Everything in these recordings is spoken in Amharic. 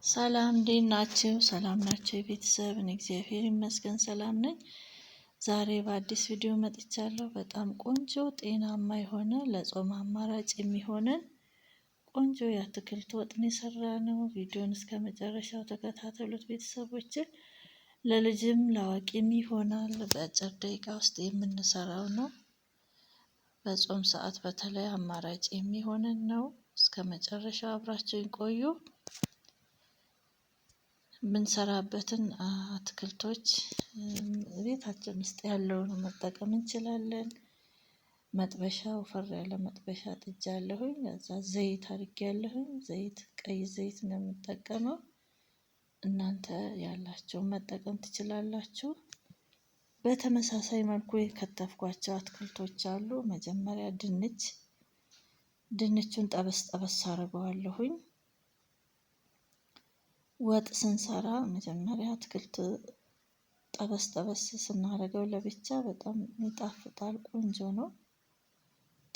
ሰላም እንዴት ናችሁ? ሰላም ናቸው የቤተሰብ? እኔ እግዚአብሔር ይመስገን ሰላም ነኝ። ዛሬ በአዲስ ቪዲዮ መጥቻለሁ። በጣም ቆንጆ ጤናማ የሆነ ለጾም አማራጭ የሚሆነን ቆንጆ የአትክልት ወጥን የሰራ ነው። ቪዲዮን እስከ መጨረሻው ተከታተሉት ቤተሰቦች። ለልጅም ለአዋቂም ይሆናል። በአጭር ደቂቃ ውስጥ የምንሰራው ነው። በጾም ሰዓት በተለይ አማራጭ የሚሆነን ነው። እስከ መጨረሻው አብራችሁን ቆዩ። የምንሰራበትን አትክልቶች ቤታችን ውስጥ ያለውን መጠቀም እንችላለን። መጥበሻ ወፈር ያለ መጥበሻ ጥጃለሁኝ። ከዛ ዘይት አድርጌያለሁኝ። ዘይት ቀይ ዘይት ነው የምጠቀመው። እናንተ ያላችሁን መጠቀም ትችላላችሁ። በተመሳሳይ መልኩ የከተፍኳቸው አትክልቶች አሉ። መጀመሪያ ድንቹን ጠበስ ጠበስ አደርገዋለሁኝ። ወጥ ስንሰራ መጀመሪያ አትክልት ጠበስ ጠበስ ስናደርገው ለብቻ በጣም ይጣፍጣል፣ ቆንጆ ነው።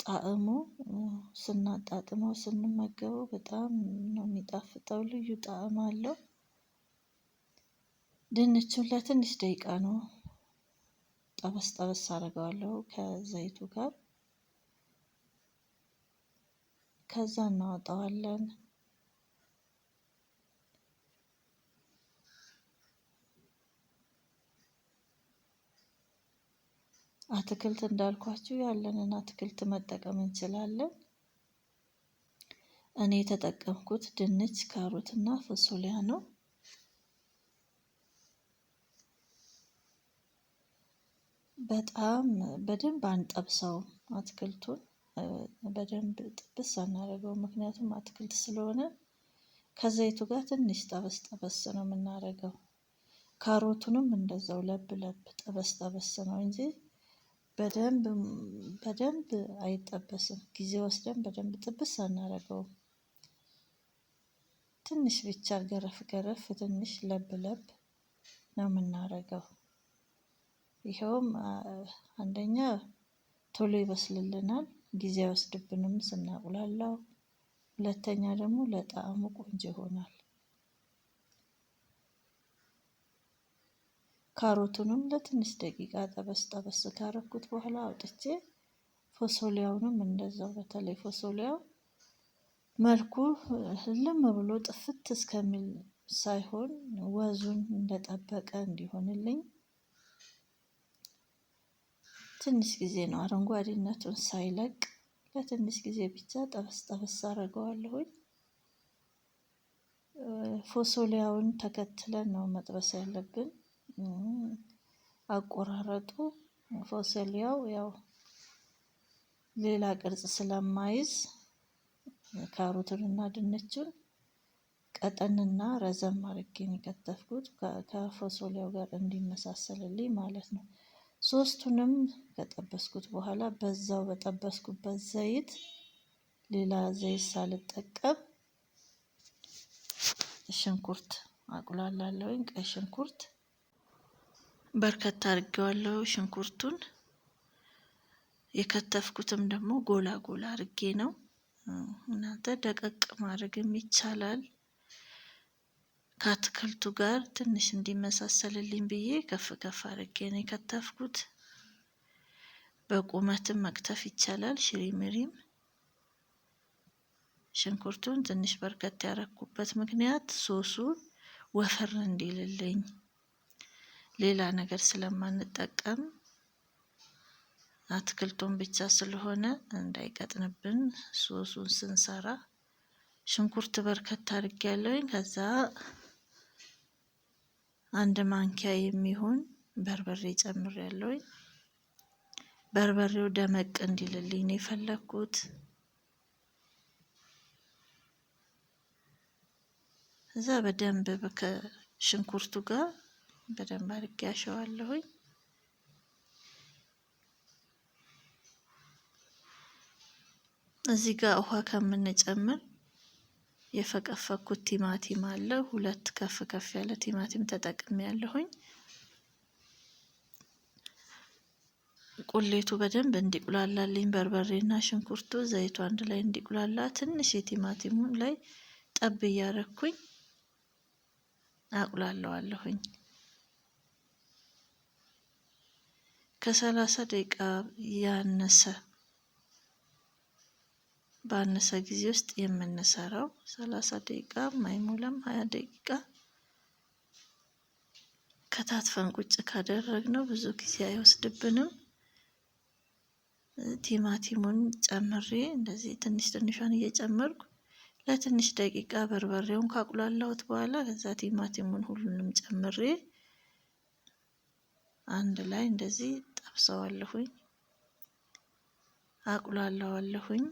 ጣዕሙ ስናጣጥመው ስንመገበው በጣም ነው የሚጣፍጠው፣ ልዩ ጣዕም አለው። ድንቹን ለትንሽ ደቂቃ ነው ጠበስ ጠበስ አደርገዋለሁ ከዘይቱ ጋር። ከዛ እናወጣዋለን። አትክልት እንዳልኳችሁ ያለንን አትክልት መጠቀም እንችላለን። እኔ የተጠቀምኩት ድንች፣ ካሮት እና ፎሶሊያ ነው። በጣም በደንብ አንጠብሰውም። አትክልቱን በደንብ ጥብስ አናደርገው፣ ምክንያቱም አትክልት ስለሆነ ከዘይቱ ጋር ትንሽ ጠበስ ጠበስ ነው የምናደርገው። ካሮቱንም እንደዛው ለብ ለብ ጠበስ ጠበስ ነው እንጂ በደንብ አይጠበስም። ጊዜ ወስደን በደንብ ጥብስ አናደርገውም። ትንሽ ብቻ ገረፍ ገረፍ ትንሽ ለብ ለብ ነው የምናደርገው። ይኸውም አንደኛ ቶሎ ይበስልልናል፣ ጊዜ አይወስድብንም ስናቁላላው። ሁለተኛ ደግሞ ለጣዕሙ ቆንጆ ይሆናል። ካሮቱንም ለትንሽ ደቂቃ ጠበስ ጠበስ ካረኩት በኋላ አውጥቼ ፎሶሊያውንም እንደዛው። በተለይ ፎሶሊያው መልኩ ልም ብሎ ጥፍት እስከሚል ሳይሆን ወዙን እንደጠበቀ እንዲሆንልኝ ትንሽ ጊዜ ነው፣ አረንጓዴነቱን ሳይለቅ ለትንሽ ጊዜ ብቻ ጠበስ ጠበስ አደርገዋለሁኝ። ፎሶሊያውን ተከትለን ነው መጥበስ ያለብን። አቆራረጡ ፎሶሊያው ያው ሌላ ቅርጽ ስለማይዝ ካሮቱንና ድንቹን ቀጠንና ረዘም አድርጌ ነው የከተፍኩት ከፎሶሊያው ጋር እንዲመሳሰልልኝ ማለት ነው። ሶስቱንም ከጠበስኩት በኋላ በዛው በጠበስኩበት ዘይት ሌላ ዘይት ሳልጠቀም ሽንኩርት አቁላላለሁኝ። ቀይ ሽንኩርት በርከት አድርጌዋለሁ። ሽንኩርቱን የከተፍኩትም ደግሞ ጎላ ጎላ አድርጌ ነው። እናንተ ደቀቅ ማድረግም ይቻላል። ከአትክልቱ ጋር ትንሽ እንዲመሳሰልልኝ ብዬ ከፍ ከፍ አድርጌ ነው የከተፍኩት። በቁመትም መክተፍ ይቻላል። ሽሪምሪም ሽንኩርቱን ትንሽ በርከት ያረኩበት ምክንያት ሶሱ ወፈር እንዲልልኝ፣ ሌላ ነገር ስለማንጠቀም አትክልቱን ብቻ ስለሆነ እንዳይቀጥንብን ሶሱን ስንሰራ ሽንኩርት በርከት አድርጌያለሁኝ። ከዛ አንድ ማንኪያ የሚሆን በርበሬ ጨምሬያለሁኝ። በርበሬው ደመቅ እንዲልልኝ ነው የፈለኩት። እዛ በደንብ ከሽንኩርቱ ጋር በደንብ አድርጌ አሸዋለሁኝ። እዚህ ጋር ውሃ ከምንጨምር የፈቀፈኩት ቲማቲም አለ። 2 ከፍ ከፍ ያለ ቲማቲም ተጠቅሜያለሁኝ። ቁሌቱ በደንብ እንዲቁላላልኝ በርበሬና ሽንኩርቱ ዘይቱ አንድ ላይ እንዲቁላላ ትንሽ የቲማቲሙን ላይ ጠብ እያረኩኝ አቁላለዋለሁኝ። ከ30 ደቂቃ ባነሰ ጊዜ ውስጥ የምንሰራው 30 ደቂቃ ማይሞላም 20 ደቂቃ ከታትፈን ቁጭ ካደረግነው ብዙ ጊዜ አይወስድብንም። ቲማቲሙን ጨምሬ እንደዚህ ትንሽ ትንሿን እየጨመርኩ ለትንሽ ደቂቃ በርበሬውን ካቁላላሁት በኋላ ከዛ ቲማቲሙን ሁሉንም ጨምሬ አንድ ላይ እንደዚህ ጠብሰዋለሁኝ፣ አቁላለዋለሁኝ።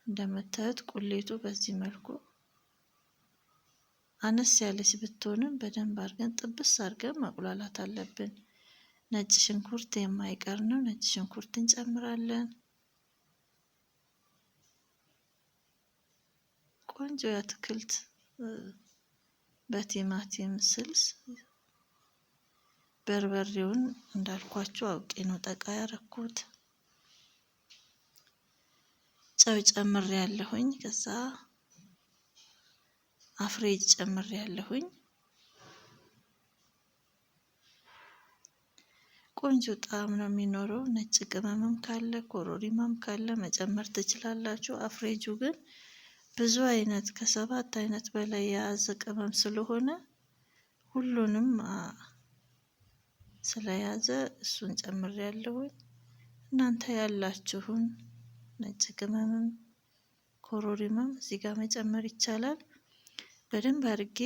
እንደምታዩት ቁሌቱ በዚህ መልኩ አነስ ያለች ብትሆንም በደንብ አድርገን ጥብስ አድርገን ማቁላላት አለብን። ነጭ ሽንኩርት የማይቀር ነው። ነጭ ሽንኩርት እንጨምራለን። ቆንጆ የአትክልት በቲማቲም ስልስ በርበሬውን እንዳልኳችሁ አውቄ ነው ጠቃ ያረኩት። ጨው ጨምሬ ያለሁኝ፣ ከዛ አፍሬጅ ጨምሬ ያለሁኝ። ቆንጆ ጣዕም ነው የሚኖረው። ነጭ ቅመምም ካለ ኮረሪማም ካለ መጨመር ትችላላችሁ። አፍሬጁ ግን ብዙ አይነት ከ7 አይነት በላይ የያዘ ቅመም ስለሆነ ሁሉንም ስለያዘ እሱን ጨምሬ ያለሁኝ። እናንተ ያላችሁን ነጭ ቅመምም ኮረሪማም እዚህ ጋር መጨመር ይቻላል። በደንብ አድርጌ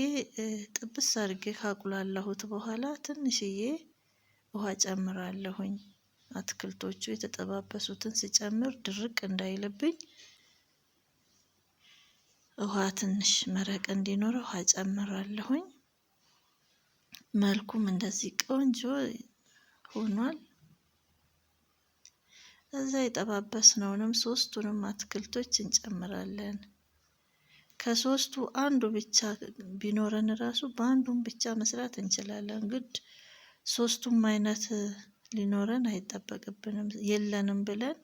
ጥብስ አድርጌ ካቁላላሁት በኋላ ትንሽዬ ውሃ ጨምራለሁኝ። አትክልቶቹ የተጠባበሱትን ስጨምር ድርቅ እንዳይልብኝ ውሃ ትንሽ መረቅ እንዲኖረው ውሃ ጨምራለሁኝ። መልኩም እንደዚህ ቆንጆ ሆኗል። እዛ የጠባበስነውንም 3ቱንም አትክልቶች እንጨምራለን። ከ3ቱ አንዱ ብቻ ቢኖረን ራሱ በአንዱም ብቻ መስራት እንችላለን። ግድ 3ቱም አይነት ሊኖረን አይጠበቅብንም። የለንም ብለን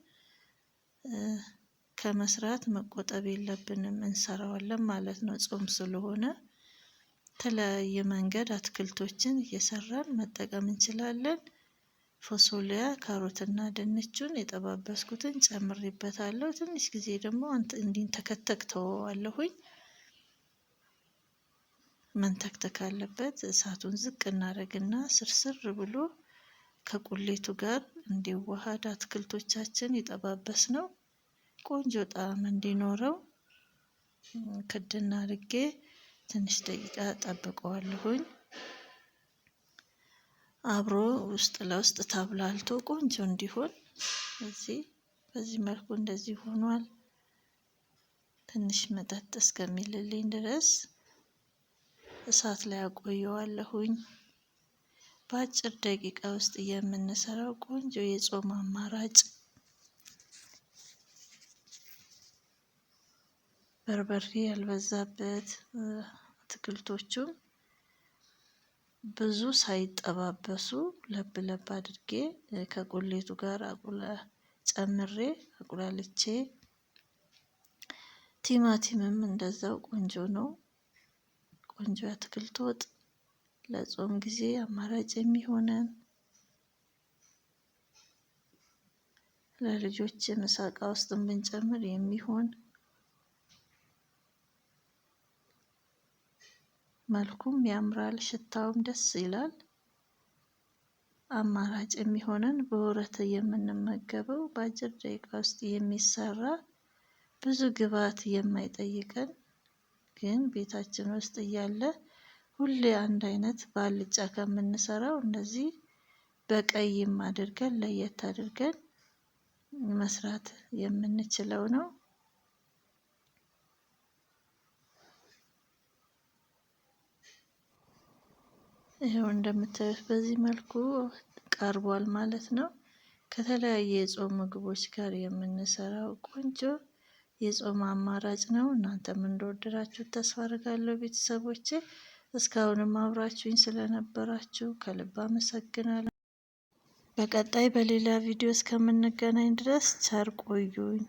ከመስራት መቆጠብ የለብንም፣ እንሰራዋለን ማለት ነው። ጾም ስለሆነ የተለያየ መንገድ አትክልቶችን እየሰራን መጠቀም እንችላለን። ፎሶሊያ፣ ካሮትና ድንቹን የጠባበስኩትን ጨምሬበታለሁ። ትንሽ ጊዜ ደግሞ እንዲንተከተክ ተወዋለሁኝ። መንተክተክ አለበት። እሳቱን ዝቅ እናደርግና ስርስር ብሎ ከቁሌቱ ጋር እንዲዋሃድ አትክልቶቻችን የጠባበስ ነው ቆንጆ ጣዕም እንዲኖረው ክድና አድርጌ ትንሽ ደቂቃ ጠብቀዋለሁኝ። አብሮ ውስጥ ለውስጥ ተብላልቶ ቆንጆ እንዲሆን በዚህ መልኩ እንደዚህ ሆኗል። ትንሽ መጠጥ እስከሚልልኝ ድረስ እሳት ላይ አቆየዋለሁኝ። በአጭር ደቂቃ ውስጥ የምንሰራው ቆንጆ የጾም አማራጭ፣ በርበሬ ያልበዛበት፣ አትክልቶቹም ብዙ ሳይጠባበሱ ለብ ለብ አድርጌ ከቁሌቱ ጋር ጨምሬ አቁላልቼ፣ ቲማቲምም እንደዛው ቆንጆ ነው። ቆንጆ የአትክልት ወጥ ለጾም ጊዜ አማራጭ የሚሆነን፣ ለልጆች ምሳ እቃ ውስጥም ብንጨምር የሚሆን፣ መልኩም ያምራል፣ ሽታውም ደስ ይላል። አማራጭ የሚሆነን በወረት የምንመገበው በአጭር ደቂቃ ውስጥ የሚሰራ ብዙ ግብአት የማይጠይቀን ግን ቤታችን ውስጥ እያለ ሁሌ አንድ አይነት በአልጫ ከምንሰራው እንደዚህ በቀይም አድርገን ለየት አድርገን መስራት የምንችለው ነው። ይሄው እንደምታዩት በዚህ መልኩ ቀርቧል ማለት ነው። ከተለያየ የጾም ምግቦች ጋር የምንሰራው ቆንጆ የጾም አማራጭ ነው። እናንተም እንደወደዳችሁት ተስፋ አድርጋለሁ ቤተሰቦቼ። እስካሁንም አብራችሁኝ ስለነበራችሁ ከልብ አመሰግናለሁ። በቀጣይ በሌላ ቪዲዮ እስከምንገናኝ ድረስ ቸር ቆዩኝ።